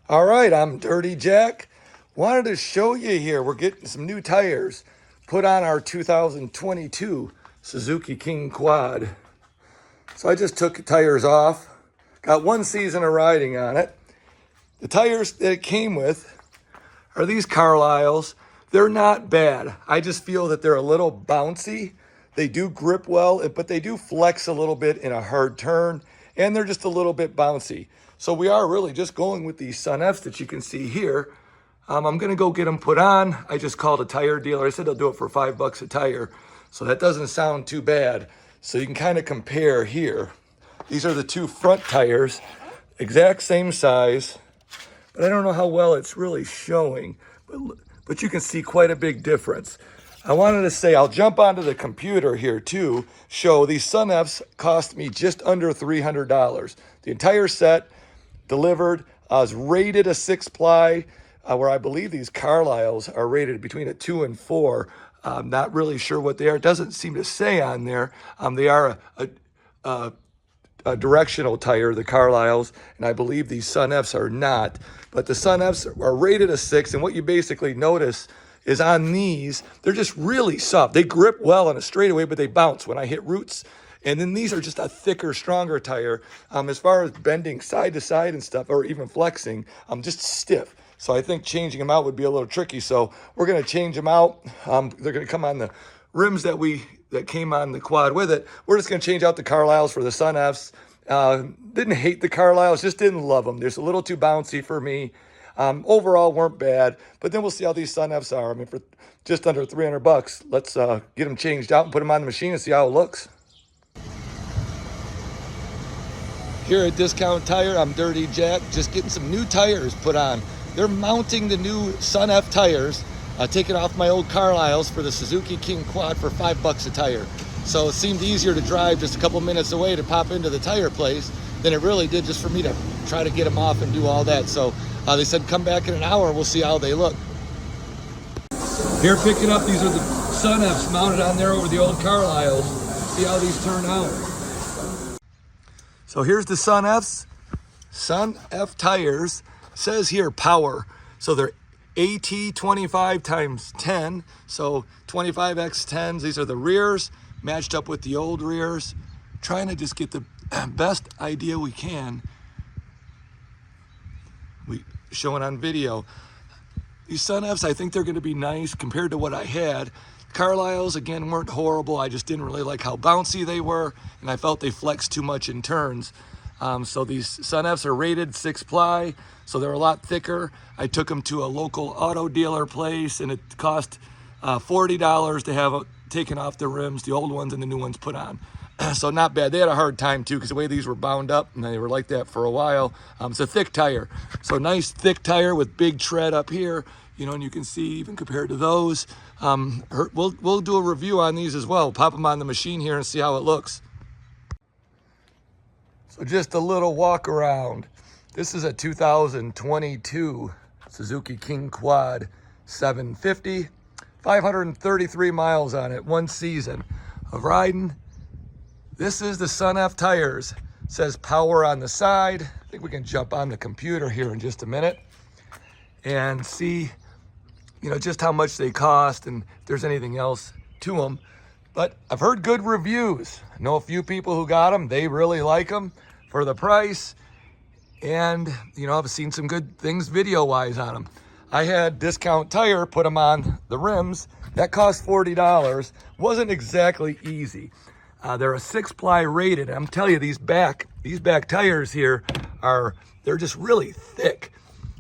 All right, I'm Dirty Jack. Wanted to show you here, we're getting some new tires put on our 2022 Suzuki King Quad. So I just took the tires off, got one season of riding on it. The tires that it came with are these Carlisles. They're not bad. I just feel that they're a little bouncy. They do grip well, but they do flex a little bit in a hard turn, and they're just a little bit bouncy. So we are really just going with these Sun Fs that you can see here. I'm gonna go get them put on. I just called a tire dealer. I said they'll do it for $5 a tire. So that doesn't sound too bad. So you can kind of compare here. These are the two front tires, exact same size, but I don't know how well it's really showing, but you can see quite a big difference. I wanted to say, I'll jump onto the computer here too, show these Sun Fs cost me just under $300. The entire set delivered, was rated a 6-ply, where I believe these Carlisles are rated between a 2 and 4. I'm not really sure what they are. It doesn't seem to say on there. They are a directional tire, the Carlisles, and I believe these Sun Fs are not. But the Sun Fs are rated a 6, and what you basically notice is on these, they're just really soft. They grip well on a straightaway, but they bounce when I hit roots. And then these are just a thicker, stronger tire. As far as bending side to side and stuff, or even flexing, just stiff. So I think changing them out would be a little tricky. So we're gonna change them out. They're gonna come on the rims that came on the quad with it. We're just gonna change out the Carlisles for the Sun Fs. Didn't hate the Carlisles, just didn't love them. They're a little too bouncy for me. Overall weren't bad, but then we'll see how these Sun Fs are. I mean, for just under $300, let's get them changed out and put them on the machine and see how it looks. Here at Discount Tire, I'm Dirty Jack, just getting some new tires put on. They're mounting the new Sun F tires, taking off my old Carlisles for the Suzuki King Quad for $5 a tire. So it seemed easier to drive just a couple minutes away to pop into the tire place than it really did just for me to try to get them off and do all that. So they said come back in an hour, we'll see how they look. Here picking up, these are the Sun Fs mounted on there over the old Carlisles. See how these turn out. So here's the Sun Fs. Sun F tires, says here power. So they're AT 25 times 10. So 25x10s, these are the rears, matched up with the old rears. Trying to just get the best idea we can. Showing on video. These Sun Fs, I think they're gonna be nice compared to what I had. Carlisles, again, weren't horrible. I just didn't really like how bouncy they were, and I felt they flexed too much in turns. So these Sun Fs are rated 6-ply, so they're a lot thicker. I took them to a local auto dealer place, and it cost $40 to have taken off the rims, the old ones and the new ones put on. So not bad. They had a hard time too, because the way these were bound up, and they were like that for a while. It's a thick tire. So nice thick tire with big tread up here, you know, and you can see even compared to those. We'll do a review on these as well. Pop them on the machine here and see how it looks. So just a little walk around. This is a 2022 Suzuki King Quad 750, 533 miles on it, one season of riding. This is the Sun F tires. It says power on the side. I think we can jump on the computer here in just a minute and see, you know, just how much they cost and if there's anything else to them. But I've heard good reviews. I know a few people who got them. They really like them for the price. And, you know, I've seen some good things video-wise on them. I had Discount Tire put them on the rims. That cost $40. Wasn't exactly easy. They're a 6-ply rated. I'm telling you, these back tires here they're just really thick,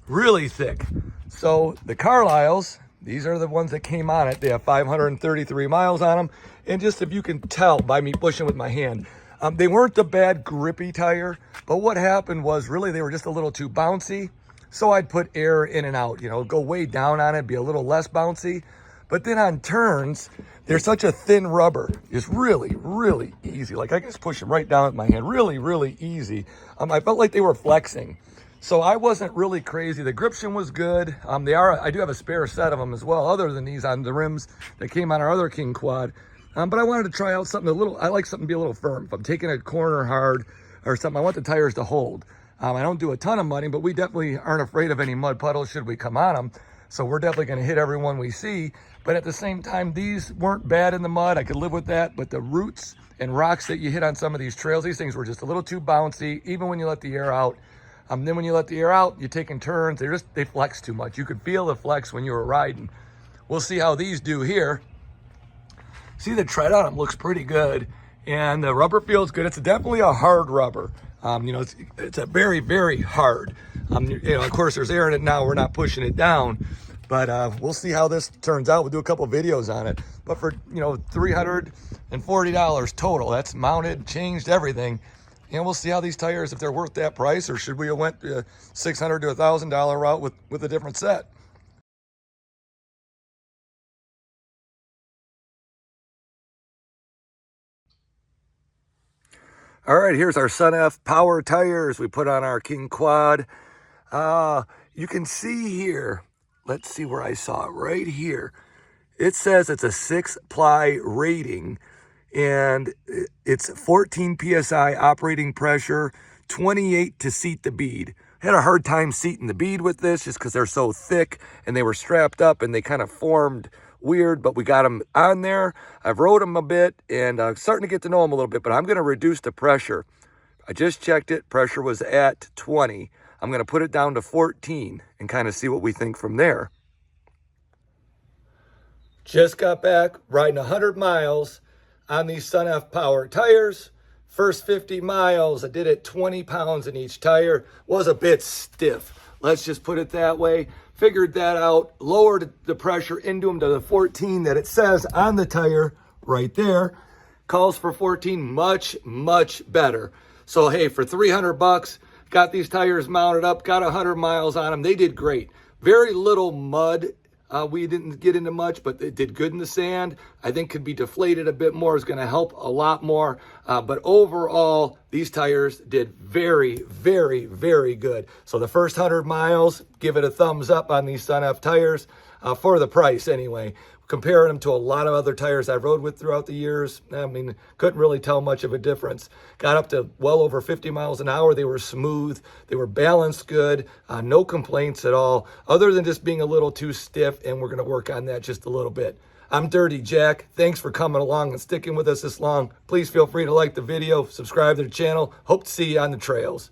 really thick. So the Carlisles, these are the ones that came on it. They have 533 miles on them. And just if you can tell by me pushing with my hand, they weren't a bad grippy tire, but what happened was really they were just a little too bouncy. So I'd put air in and out, you know, go way down on it, be a little less bouncy. But then on turns, they're such a thin rubber. It's really, really easy. Like I can just push them right down with my hand. Really, really easy. I felt like they were flexing. So I wasn't really crazy. The gription was good. I do have a spare set of them as well, other than these on the rims that came on our other King Quad. But I wanted to try out something I like something to be a little firm. If I'm taking a corner hard or something, I want the tires to hold. I don't do a ton of mudding, but we definitely aren't afraid of any mud puddles should we come on them. So we're definitely going to hit everyone we see. But at the same time, these weren't bad in the mud. I could live with that. But the roots and rocks that you hit on some of these trails, these things were just a little too bouncy, even when you let the air out. Then when you let the air out, you're taking turns. They flex too much. You could feel the flex when you were riding. We'll see how these do here. See, the tread on them looks pretty good. And the rubber feels good. It's definitely a hard rubber. It's a very, very hard. Of course, there's air in it now. We're not pushing it down. But we'll see how this turns out. We'll do a couple videos on it. But for, $340 total, that's mounted, changed, everything. And we'll see how these tires, if they're worth that price, or should we have went $600 to $1,000 route with a different set. All right, here's our Sun F Power tires we put on our King Quad. You can see here, let's see where I saw it, right here. It says it's a 6-ply rating, and it's 14 PSI operating pressure, 28 to seat the bead. I had a hard time seating the bead with this just because they're so thick and they were strapped up and they kind of formed weird, but we got them on there. I've rode them a bit and starting to get to know them a little bit, but I'm going to reduce the pressure. I just checked it. Pressure was at 20. I'm going to put it down to 14 and kind of see what we think from there. Just got back riding 100 miles on these Sun F Power tires. First 50 miles, I did it 20 pounds in each tire. Was a bit stiff. Let's just put it that way. Figured that out, lowered the pressure into them to the 14 that it says on the tire right there. Calls for 14, much, much better. So hey, for 300 bucks, got these tires mounted up, got 100 miles on them. They did great. Very little mud. We didn't get into much, but it did good in the sand. I think could be deflated a bit more. Is going to help a lot more. But overall, these tires did very, very, very good. So the first 100 miles, give it a thumbs up on these Sun F tires for the price anyway. Comparing them to a lot of other tires I've rode with throughout the years, couldn't really tell much of a difference. Got up to well over 50 miles an hour. They were smooth. They were balanced good. No complaints at all, other than just being a little too stiff, and we're going to work on that just a little bit. I'm Dirty Jack. Thanks for coming along and sticking with us this long. Please feel free to like the video, subscribe to the channel. Hope to see you on the trails.